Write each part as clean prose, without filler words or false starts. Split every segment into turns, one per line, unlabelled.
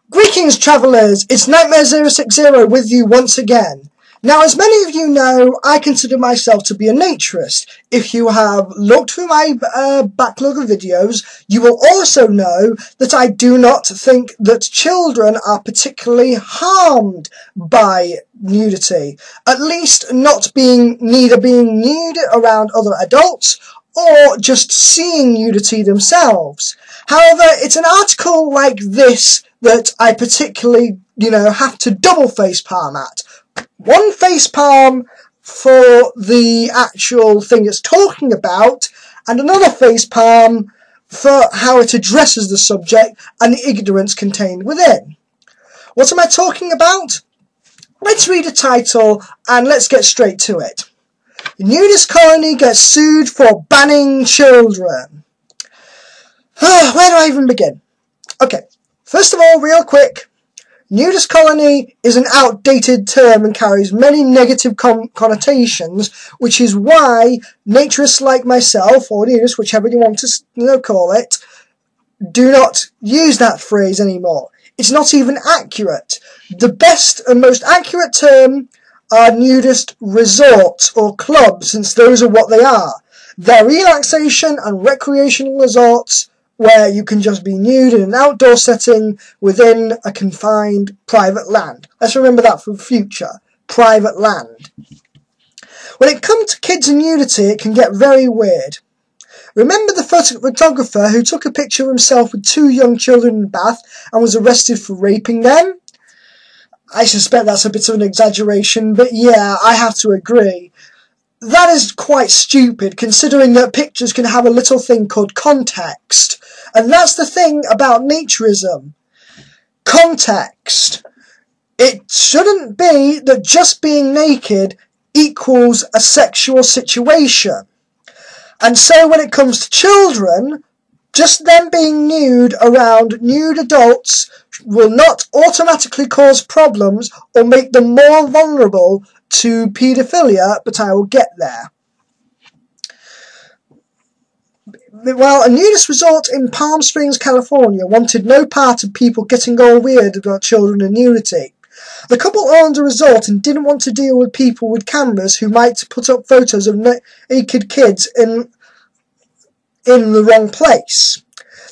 Greetings travellers, it's Nightmare060 with you once again. Now, as many of you know, I consider myself to be a naturist. If you have looked through my backlog of videos, you will also know that I do not think that children are particularly harmed by nudity. At least not neither being nude around other adults or just seeing nudity themselves. However, it's an article like this that I particularly, have to double facepalm at. One facepalm for the actual thing it's talking about, and another facepalm for how it addresses the subject and the ignorance contained within. What am I talking about? Let's read the title and let's get straight to it. Nudist colony gets sued for banning children. Where do I even begin? Okay, first of all, real quick, nudist colony is an outdated term and carries many negative connotations, which is why naturists like myself, or nudists, whichever you want to call it, do not use that phrase anymore. It's not even accurate. The best and most accurate term are nudist resorts or clubs, since those are what they are. They're relaxation and recreational resorts where you can just be nude in an outdoor setting within a confined private land. Let's remember that for the future. Private land. When it comes to kids and nudity, it can get very weird. Remember the photographer who took a picture of himself with two young children in Bath and was arrested for raping them? I suspect that's a bit of an exaggeration, but yeah, I have to agree. That is quite stupid, considering that pictures can have a little thing called context. And that's the thing about naturism. Context. It shouldn't be that just being naked equals a sexual situation. And so when it comes to children, just them being nude around nude adults will not automatically cause problems or make them more vulnerable to paedophilia, but I will get there. Well, a nudist resort in Palm Springs, California wanted no part of people getting all weird about children and nudity. The couple owned a resort and didn't want to deal with people with cameras who might put up photos of naked kids in the wrong place.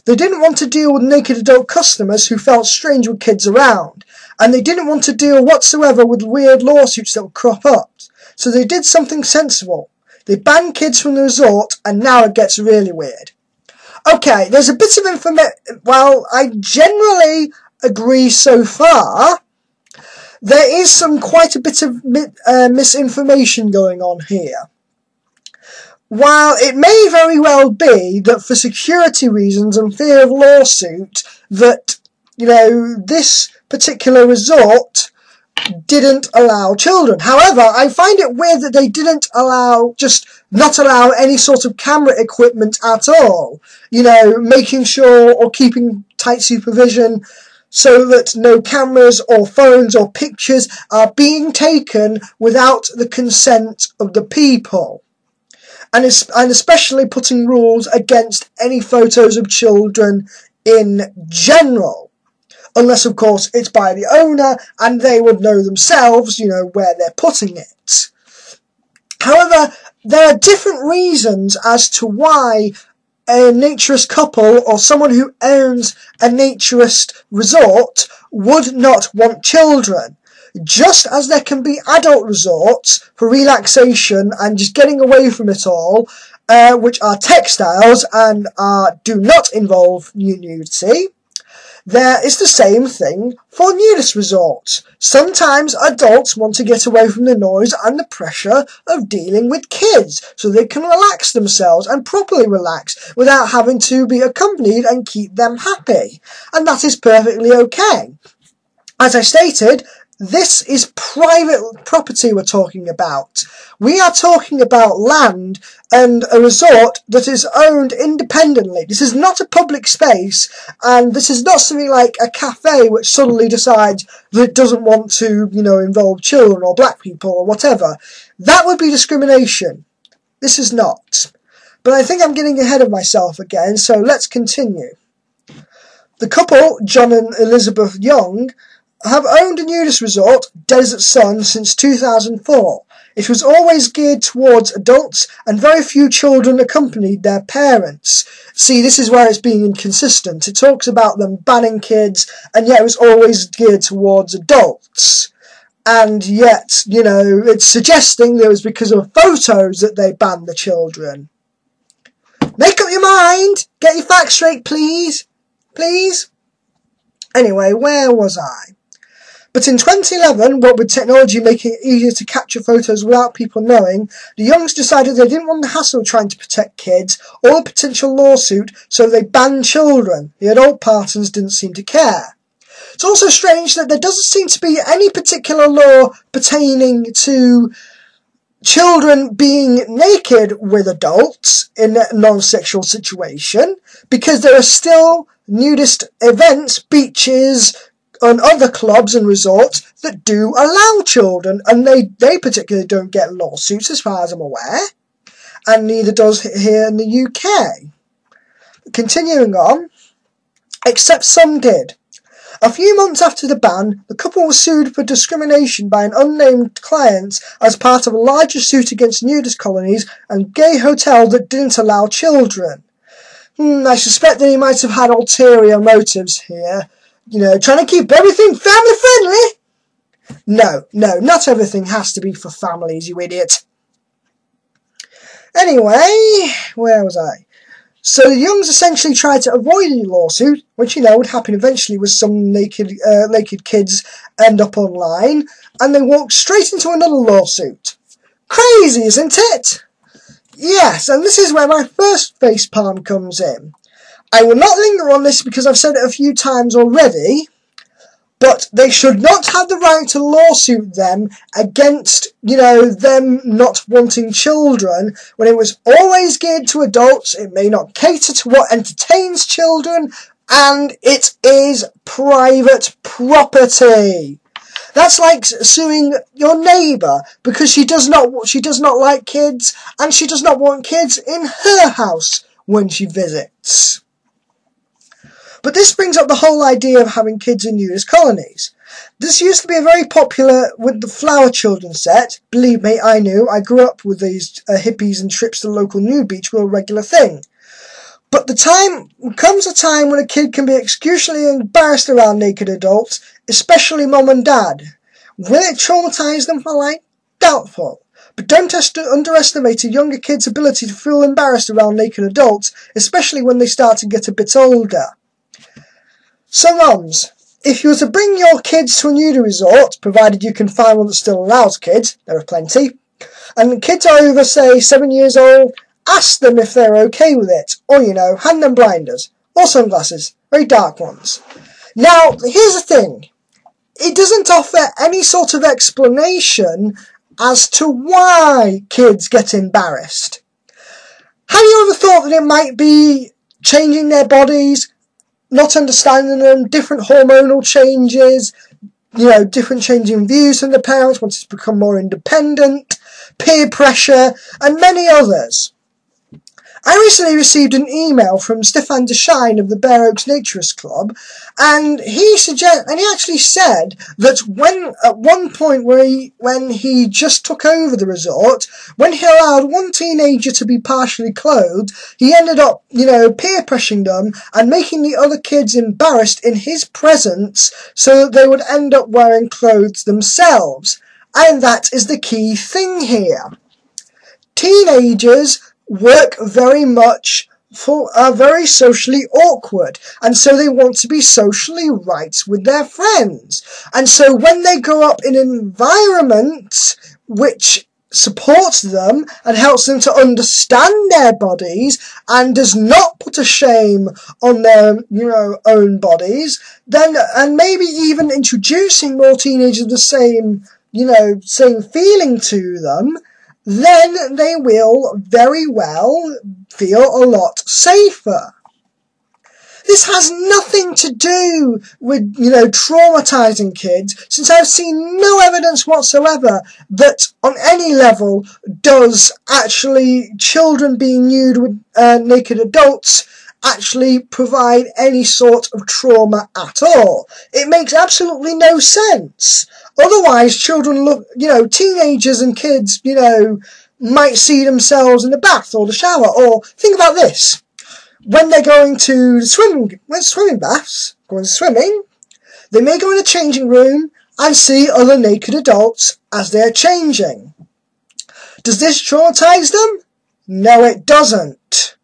They didn't want to deal with naked adult customers who felt strange with kids around, and they didn't want to deal whatsoever with weird lawsuits that would crop up. So they did something sensible. They banned kids from the resort, and now it gets really weird. Okay, there's a bit of information. Well, I generally agree so far. There is quite a bit of misinformation going on here. While it may very well be that for security reasons and fear of lawsuit that, this particular resort didn't allow children. However, I find it weird that they didn't not allow any sort of camera equipment at all. Making sure or keeping tight supervision so that no cameras or phones or pictures are being taken without the consent of the people. And especially putting rules against any photos of children in general. Unless, of course, it's by the owner and they would know themselves, where they're putting it. However, there are different reasons as to why a naturist couple or someone who owns a naturist resort would not want children. Just as there can be adult resorts for relaxation and just getting away from it all, which are textiles and do not involve nudity, there is the same thing for nudist resorts. Sometimes adults want to get away from the noise and the pressure of dealing with kids so they can relax themselves and properly relax without having to be accompanied and keep them happy. And that is perfectly okay. As I stated, this is private property we're talking about. We are talking about land and a resort that is owned independently. This is not a public space, and this is not something like a cafe which suddenly decides that it doesn't want to, involve children or black people or whatever. That would be discrimination. This is not. But I think I'm getting ahead of myself again, so let's continue. The couple, John and Elizabeth Young, have owned a nudist resort, Desert Sun, since 2004. It was always geared towards adults, and very few children accompanied their parents. See, this is where it's being inconsistent. It talks about them banning kids, and yet it was always geared towards adults. And yet, you know, it's suggesting that it was because of photos that they banned the children. Make up your mind! Get your facts straight, please! Please? Anyway, where was I? But in 2011, what with technology making it easier to capture photos without people knowing, the Youngs decided they didn't want the hassle of trying to protect kids or a potential lawsuit, so they banned children. The adult partners didn't seem to care. It's also strange that there doesn't seem to be any particular law pertaining to children being naked with adults in a non-sexual situation, because there are still nudist events, beaches, and other clubs and resorts that do allow children, and they particularly don't get lawsuits as far as I'm aware, and neither does here in the UK. Continuing on, except some did. A few months after the ban, the couple was sued for discrimination by an unnamed client as part of a larger suit against nudist colonies and gay hotels that didn't allow children. I suspect that he might have had ulterior motives here. You know, trying to keep everything family friendly? No, not everything has to be for families, you idiot. Anyway, where was I? So the Youngs essentially tried to avoid a lawsuit, which, you know, would happen eventually with some naked kids end up online, and they walked straight into another lawsuit. Crazy, isn't it? Yes, and this is where my first facepalm comes in. I will not linger on this because I've said it a few times already, but they should not have the right to lawsuit them against, you know, them not wanting children when it was always geared to adults. It may not cater to what entertains children, and it is private property. That's like suing your neighbour because she does not like kids, and she does not want kids in her house when she visits. But this brings up the whole idea of having kids in nudist colonies. This used to be very popular with the Flower Children set. Believe me, I knew. I grew up with these hippies, and trips to the local nude beach were a regular thing. But comes a time when a kid can be excruciatingly embarrassed around naked adults, especially mum and dad. Will it traumatise them for life? Doubtful. But don't underestimate a younger kid's ability to feel embarrassed around naked adults, especially when they start to get a bit older. So mums, if you were to bring your kids to a nudist resort, provided you can find one that still allows kids, there are plenty, and kids are over, say, 7 years old, ask them if they're okay with it, or, you know, hand them blinders, or sunglasses, very dark ones. Now, here's the thing, it doesn't offer any sort of explanation as to why kids get embarrassed. Have you ever thought that it might be changing their bodies, not understanding them, different hormonal changes, you know, different changing views from the parents, wanting to become more independent, peer pressure, and many others? I recently received an email from Stefan Deshine of the Bare Oaks Naturist Club, and he actually said that at one point when he just took over the resort, when he allowed one teenager to be partially clothed, he ended up, you know, peer pressuring them and making the other kids embarrassed in his presence so that they would end up wearing clothes themselves. And that is the key thing here. Teenagers work very much are very socially awkward, and so they want to be socially right with their friends. And so when they grow up in an environment which supports them and helps them to understand their bodies and does not put a shame on their, you know, own bodies, then, and maybe even introducing more teenagers of the same, you know, same feeling to them, then they will very well feel a lot safer. This has nothing to do with, you know, traumatising kids, since I've seen no evidence whatsoever that on any level does actually children being nude with naked adults actually provide any sort of trauma at all. It makes absolutely no sense. Otherwise, children look, teenagers and kids, might see themselves in the bath or the shower. Or think about this. When they're going to swimming baths, going swimming, they may go in a changing room and see other naked adults as they're changing. Does this traumatize them? No, it doesn't.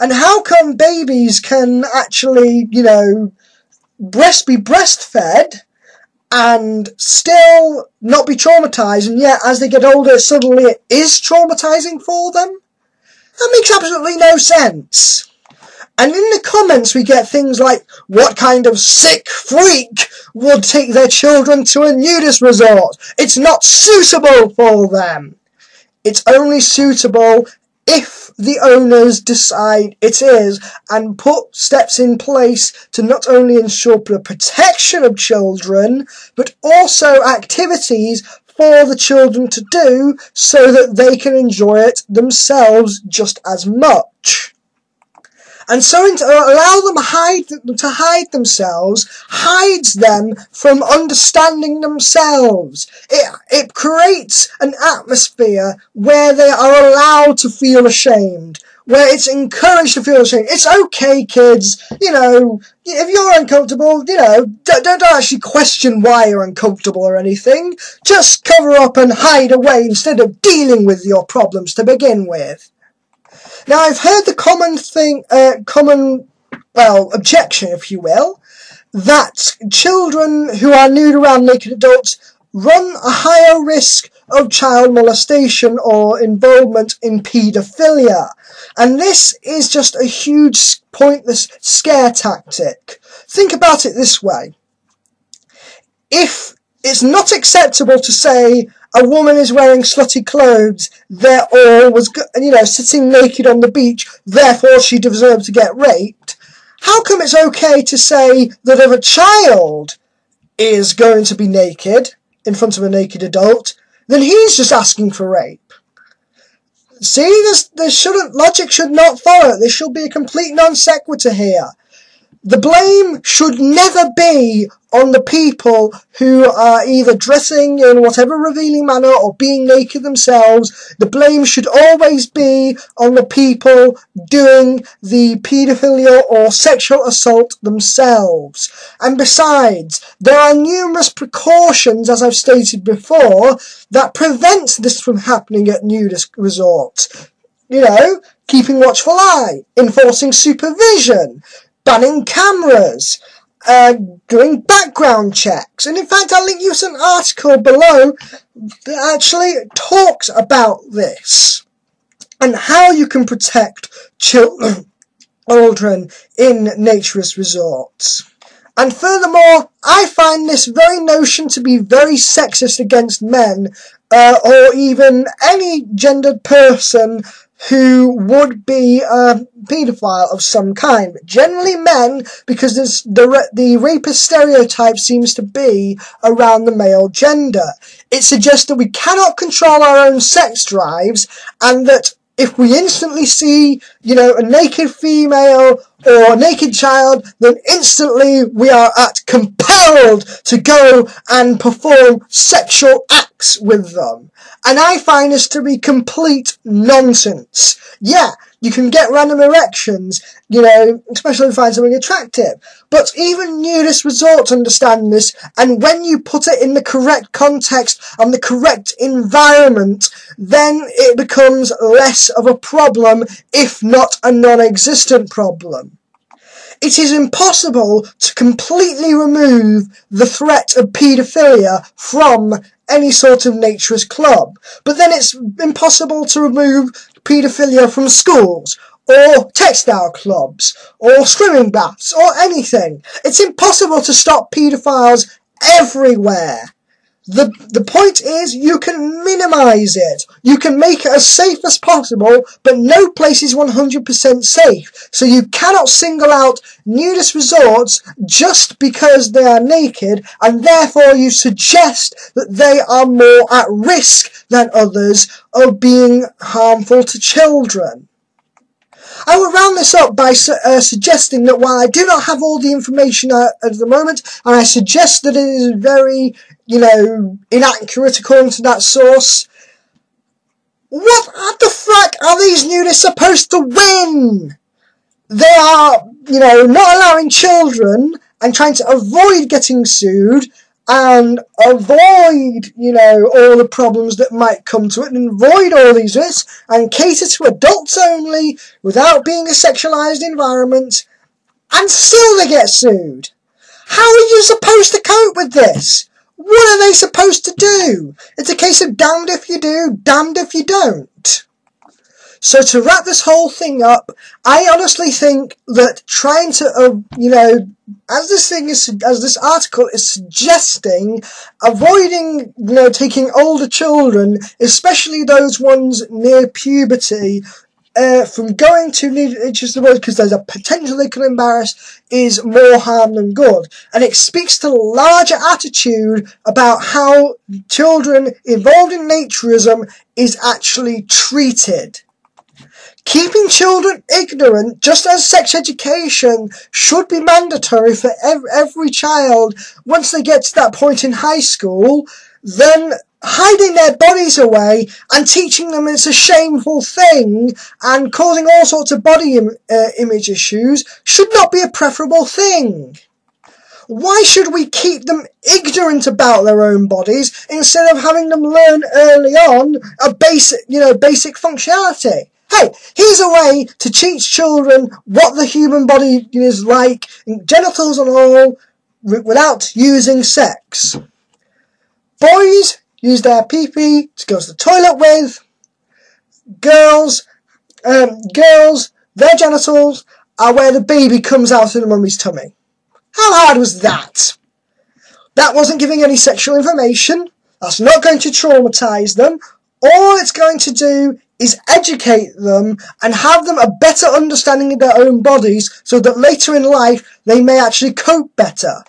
And how come babies can actually, be breastfed and still not be traumatized, and yet as they get older, suddenly it is traumatizing for them? That makes absolutely no sense. And in the comments we get things like, what kind of sick freak would take their children to a nudist resort? It's not suitable for them. It's only suitable if the owners decide it is, and put steps in place to not only ensure the protection of children, but also activities for the children to do so that they can enjoy it themselves just as much. And so to allow them to hide themselves hides them from understanding themselves. It creates an atmosphere where they are allowed to feel ashamed, where it's encouraged to feel ashamed. It's okay, kids, if you're uncomfortable, don't actually question why you're uncomfortable or anything. Just cover up and hide away instead of dealing with your problems to begin with. Now, I've heard the objection, if you will, that children who are nude around naked adults run a higher risk of child molestation or involvement in paedophilia. And this is just a huge, pointless scare tactic. Think about it this way. If it's not acceptable to say a woman is wearing slutty clothes, sitting naked on the beach, therefore she deserves to get raped, how come it's okay to say that if a child is going to be naked in front of a naked adult, then he's just asking for rape? See, logic should not follow. There should be a complete non sequitur here. The blame should never be on the people who are either dressing in whatever revealing manner or being naked themselves. The blame should always be on the people doing the paedophilia or sexual assault themselves. And besides, there are numerous precautions, as I've stated before, that prevent this from happening at nudist resorts. Keeping watchful eye, enforcing supervision, banning cameras, doing background checks. And in fact, I'll link you to an article below that actually talks about this and how you can protect children in naturist resorts. And furthermore, I find this very notion to be very sexist against men, or even any gendered person who would be a paedophile of some kind. But generally men, because the rapist stereotype seems to be around the male gender. It suggests that we cannot control our own sex drives, and that if we instantly see, a naked female or a naked child, then instantly we are compelled to go and perform sexual acts with them. And I find this to be complete nonsense. Yeah, you can get random erections, especially if you find something attractive. But even nudist resorts understand this, and when you put it in the correct context and the correct environment, then it becomes less of a problem, if not a non-existent problem. It is impossible to completely remove the threat of paedophilia from any sort of naturist club, but then it's impossible to remove paedophilia from schools, or textile clubs, or swimming baths, or anything. It's impossible to stop paedophiles everywhere. The point is, you can minimise it. You can make it as safe as possible, but no place is 100% safe. So you cannot single out nudist resorts just because they are naked, and therefore you suggest that they are more at risk than others of being harmful to children. I will round this up by suggesting that while I do not have all the information at the moment, and I suggest that it is very, inaccurate according to that source, what the frack are these nudists supposed to win? They are, not allowing children and trying to avoid getting sued and avoid, all the problems that might come to it and avoid all these risks and cater to adults only without being a sexualized environment, and still they get sued. How are you supposed to cope with this? What are they supposed to do? It's a case of damned if you do, damned if you don't. So to wrap this whole thing up, I honestly think that trying to, as this article is suggesting, avoiding, taking older children, especially those ones near puberty, from going to Naturism and Scholarly because there's a potential they could embarrass, is more harm than good. And it speaks to the larger attitude about how children involved in naturism is actually treated. Keeping children ignorant, just as sex education should be mandatory for every child once they get to that point in high school, then hiding their bodies away and teaching them it's a shameful thing and causing all sorts of body image issues should not be a preferable thing. Why should we keep them ignorant about their own bodies instead of having them learn early on a basic functionality? Hey, here's a way to teach children what the human body is like, genitals and all, without using sex. Boys use their pee-pee to go to the toilet with. Girls, their genitals are where the baby comes out of the mummy's tummy. How hard was that? That wasn't giving any sexual information. That's not going to traumatise them. All it's going to do is educate them and have them a better understanding of their own bodies so that later in life they may actually cope better.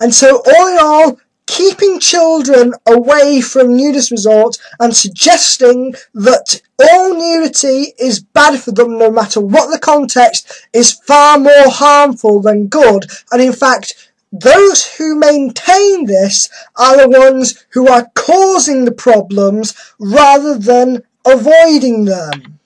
And so all in all, keeping children away from nudist resorts and suggesting that all nudity is bad for them no matter what the context is far more harmful than good. And in fact, those who maintain this are the ones who are causing the problems rather than avoiding them.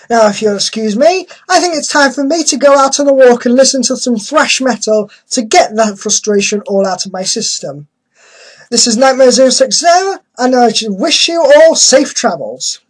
Now, if you'll excuse me, I think it's time for me to go out on a walk and listen to some thrash metal to get that frustration all out of my system. This is Nightmare 060, and I wish you all safe travels.